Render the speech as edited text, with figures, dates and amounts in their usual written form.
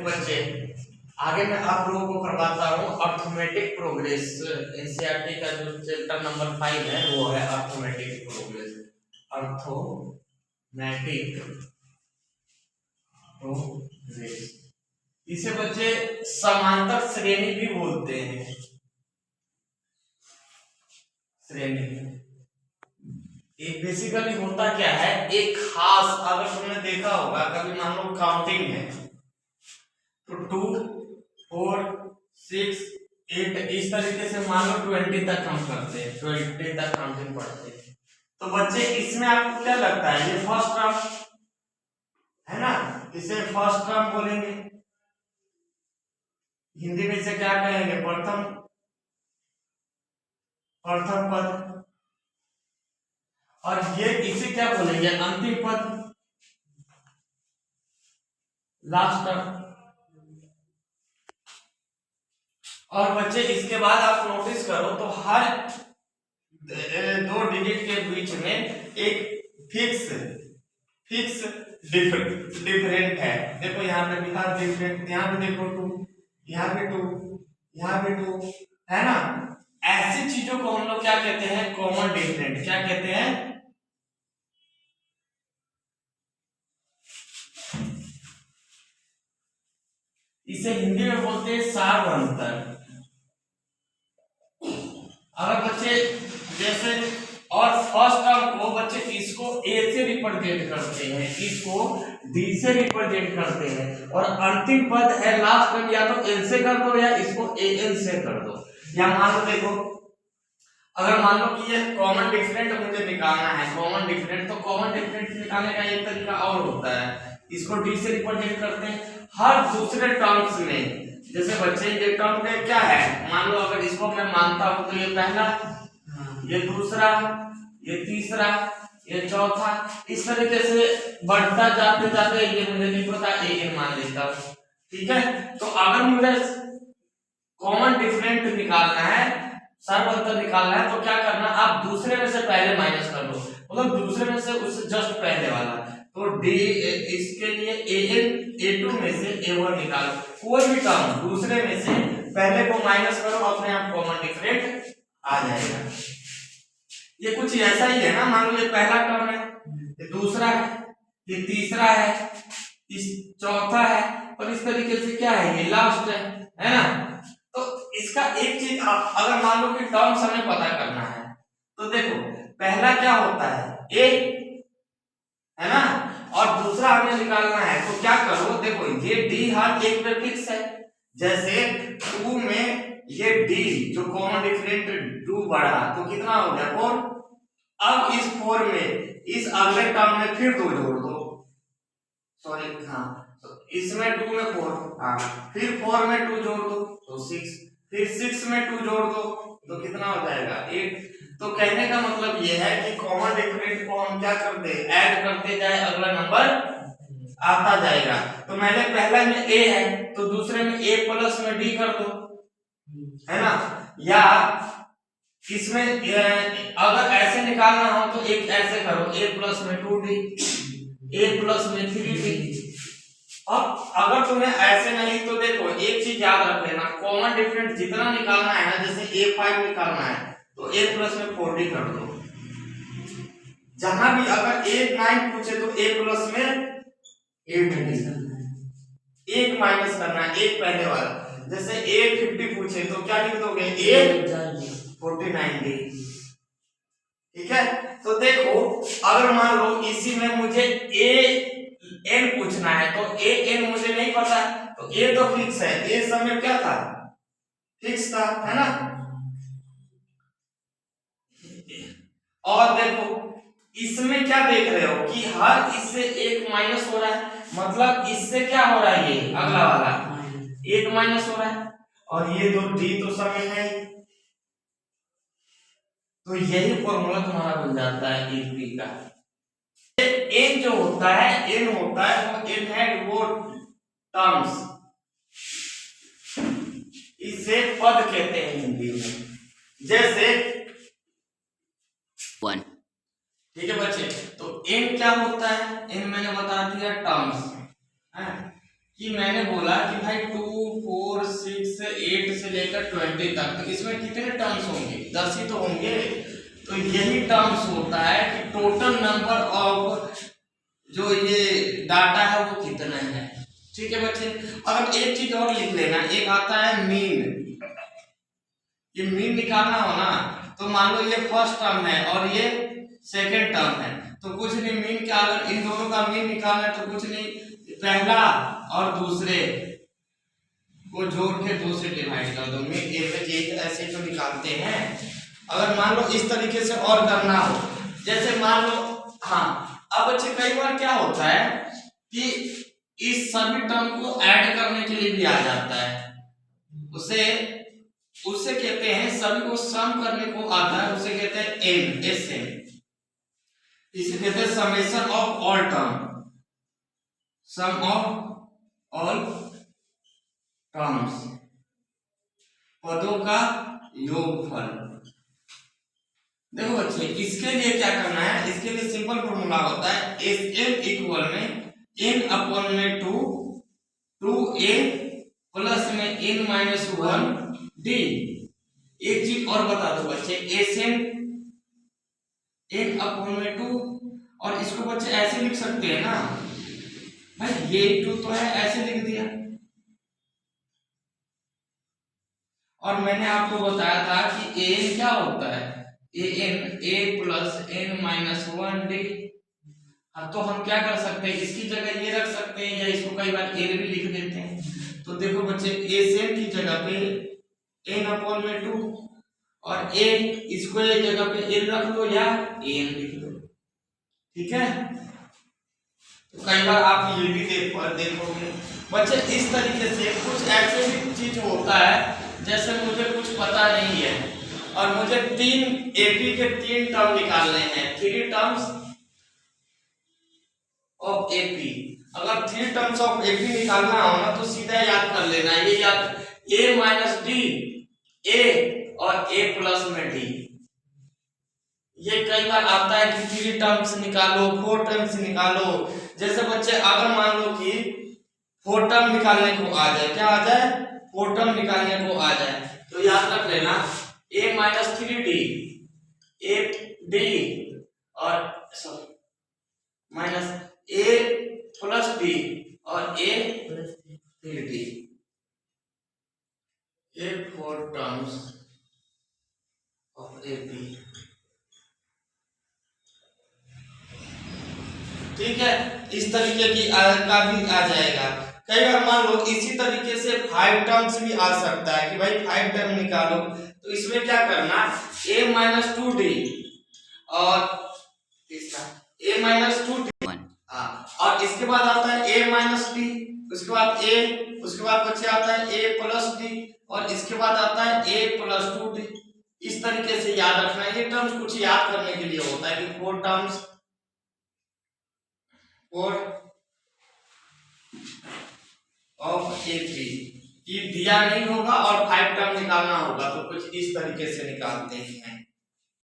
देखो बच्चे, आगे मैं आप लोगों को करवाता हूँ अर्थमेटिक प्रोग्रेस। एनसीईआरटी का जो चैप्टर नंबर 5 है वो है अर्थमेटिक प्रोग्रेस। अर्थमेटिक प्रोग्रेस, इसे बच्चे समांतर श्रेणी भी बोलते हैं। श्रेणी ये बेसिकली होता क्या है, एक खास, अगर तुमने देखा होगा कभी, मान लो काउंटिंग है तो 2 4 6 8 इस तरीके से मान लो 20 तक हम करते हैं, 20 तक काउंटिंग पढ़ते हैं। तो बच्चे इसमें आपको क्या लगता है, ये फर्स्ट टर्म है ना, इसे फर्स्ट टर्म बोलेंगे, हिंदी में इसे क्या कहेंगे, प्रथम प्रथम पद। और ये इसे क्या बोलेंगे, अंतिम पद, लास्ट टर्म। और बच्चे इसके बाद आप नोटिस करो तो हर 2 डिजिट के बीच में एक फिक्स डिफरेंट है। देखो यहाँ पे लिखा डिफरेंट, यहाँ पे देखो 2, यहाँ पे 2, यहाँ पे 2 है ना। ऐसी चीजों को हम लोग क्या कहते हैं, कॉमन डिफरेंट। क्या कहते हैं, इसे हिंदी में बोलते हैं सार अंतर। अगर बच्चे जैसे, और फर्स्ट टर्म को बच्चे इसको ए से रिप्रेजेंट करते हैं, इसको डी से रिप्रेजेंट करते हैं, और अंतिम पद है लास्ट टर्म, या तो एल से कर दो या इसको ए एल से कर दो। या मान लो देखो, अगर मान लो कि ये कॉमन डिफरेंट मुझे निकालना है, कॉमन डिफरेंट, तो कॉमन डिफरेंट निकालने का एक तरीका और होता है, इसको डी से रिप्रेजेंट करते हैं हर दूसरे टर्म्स में। जैसे बच्चे ये टर्म पे क्या है, मान लो अगर इसको मैं मानता हूं तो ये पहला, ये दूसरा, ये तीसरा, ये चौथा, इस तरीके से बढ़ता जाते जाते ये मुझे नहीं पता, ए मान लेता हूं। ठीक है, तो अगर मुझे कॉमन डिफरेंट निकालना है, सर्वंतर निकालना है, तो क्या करना, आप दूसरे में से पहले माइनस कर दो, मतलब दूसरे में से उससे जस्ट पहले वाला। तो डी, इसके लिए a2 में से a1 निकालो, कोई भी टर्म दूसरे में से पहले को माइनस करो, अपने आप कॉमन डिफरेंट आ जाएगा। ये कुछ ऐसा ही है ना, मान लो ये पहला टर्म है, ये दूसरा है, ये तीसरा है, इस चौथा है, और इस तरीके से क्या है, ये लास्ट है ना। तो इसका एक चीज, अगर मान लो कि टर्म्स हमें पता करना है, तो देखो पहला क्या होता है, ए है ना, और दूसरा हमें निकालना है, तो क्या करो, देखो ये डी हर एक पे फिक्स है। जैसे 2 में ये डी जो कॉमन डिफरेंट 2 बढ़ा तो कितना हो गया, 4। अब इस 4 में इस अगले टर्म में फिर 2 जोड़ दो, सॉरी हाँ, तो इसमें 2 में 4, हाँ, फिर 4 में 2 जोड़ दो तो 6, फिर 6 में 2 जोड़ दो तो कितना हो जाएगा, 8। तो कहने का मतलब ये है कि कॉमन डिफरेंट को हम क्या करते हैं, ऐड करते जाए, अगला नंबर आता जाएगा। तो मैंने पहला में a है तो दूसरे में a प्लस में d कर दो, है ना। या इसमें अगर ऐसे निकालना हो तो एक ऐसे करो, a प्लस में 2d, a प्लस में 3d। अब अगर तुम्हें ऐसे नहीं तो देखो एक चीज याद रख लेना, कॉमन डिफरेंट जितना निकालना है ना, जैसे a5 निकालना है तो a प्लस में 4d कर दो। जहां भी अगर a9 पूछे तो a प्लस में 8d करना है, एक माइनस करना है, एक पहले वाला। जैसे a50 पूछे तो क्या लिख दोगे, a49d। ठीक है, तो देखो अगर मान लो इसी में मुझे an पूछना है तो an मुझे नहीं पता, तो a तो फिक्स है, a समय क्या था, फिक्स था, है ना। और देखो इसमें क्या देख रहे हो कि हर इससे एक माइनस हो रहा है, मतलब इससे क्या हो रहा है, ये अगला वाला एक माइनस हो रहा है, और ये दो डी तो समय है। तो यही फॉर्मूला तुम्हारा बन जाता है एक पी का। एन जो होता है, एन होता है वो एन है वो टर्म्स, इसे पद कहते हैं हिंदी में। जैसे 1, ठीक है बच्चे, तो एन क्या होता है, एन मैंने बता दिया टर्म्स है, कि मैंने बोला कि भाई 2, 4, 6, 8 से लेकर 20 तक, तो इसमें कितने टर्म्स होंगे? 10 ही तो होंगे। तो यही टर्म्स होता है कि टोटल नंबर ऑफ जो ये डाटा है वो कितना है। ठीक है बच्चे, अगर एक चीज और लिख लेना, एक आता है मीन। ये मीन निकालना हो ना, तो मान लो ये फर्स्ट टर्म है और ये सेकेंड टर्म है, तो कुछ नहीं, मीन का अगर इन दोनों का मीन निकालना है तो कुछ नहीं, पहला और दूसरे को जोड़ के 2 से डिवाइड कर दो। मीन एवरेज ऐसे तो निकालते हैं। अगर मान लो इस तरीके से और करना हो, जैसे मान लो, हाँ, अब बच्चे कई बार क्या होता है कि इस सभी टर्म को ऐड करने के लिए भी आ जाता है, उसे कहते हैं, सभी को सम करने को आता है, उसे कहते हैं एन, एसएन। इसे कहते हैं summation of all term, sum of all terms, पदों का योगफल। देखो बच्चे, इसके लिए क्या करना है, इसके लिए सिंपल फॉर्मूला होता है एस एन इक्वल में n अपॉन में 2a प्लस में n माइनस 1d। एक चीज और बता दो बच्चे, एस एन n अपॉन में 2, और इसको बच्चे ऐसे लिख सकते हैं ना भाई, ये 2 तो है, ऐसे लिख दिया। और मैंने आपको बताया था कि an क्या होता है, a plus n minus 1d। तो हम क्या कर सकते हैं, इसकी जगह ये रख सकते हैं, या इसको कई बार n भी लिख देते हैं। तो देखो बच्चे, a की जगह पे n अपॉन में 2, और a इसको एक जगह पे n रख दो या n लिख दो। ठीक है, तो कई बार आप ये भी देखोगे बच्चे, इस तरीके से कुछ ऐसे भी चीज होता है, जैसे मुझे कुछ पता नहीं है और मुझे 3 एपी के 3 टर्म निकालने हैं, 3 टर्म्स ऑफ एपी। अगर 3 टर्म्स ऑफ एपी निकालना हो ना, तो सीधा याद कर लेना, ये याद, a माइनस डी, a और a प्लस में d। ये कई बार आता है कि 3 टर्म्स निकालो, 4 टर्म्स निकालो। जैसे बच्चे, अगर मान लो कि 4 टर्म निकालने को आ जाए, क्या आ जाए, 4 टर्म निकालने को आ जाए, तो याद रख लेना a minus 3d, a d और माइनस a प्लस d और a प्लस 3d, ये 4 टर्म्स ऑफ AP। ठीक है, इस तरीके की का भी आ जाएगा। कई बार मान लो इसी तरीके से 5 टर्म्स भी आ सकता है कि भाई 5 टर्म निकालो, तो इसमें क्या करना, a माइनस 2d और तीसरा a माइनस 2d, और इसके बाद आता है a माइनस d, उसके बाद a, उसके बाद बच्चे आता है a प्लस d, और इसके बाद आता है a प्लस 2d। इस तरीके से याद रखना है, ये टर्म्स कुछ याद करने के लिए होता है कि 4 टर्म्स ऑफ AP, ये दिया नहीं होगा और 5 टर्म निकालना होगा, तो कुछ इस तरीके से निकालते हैं।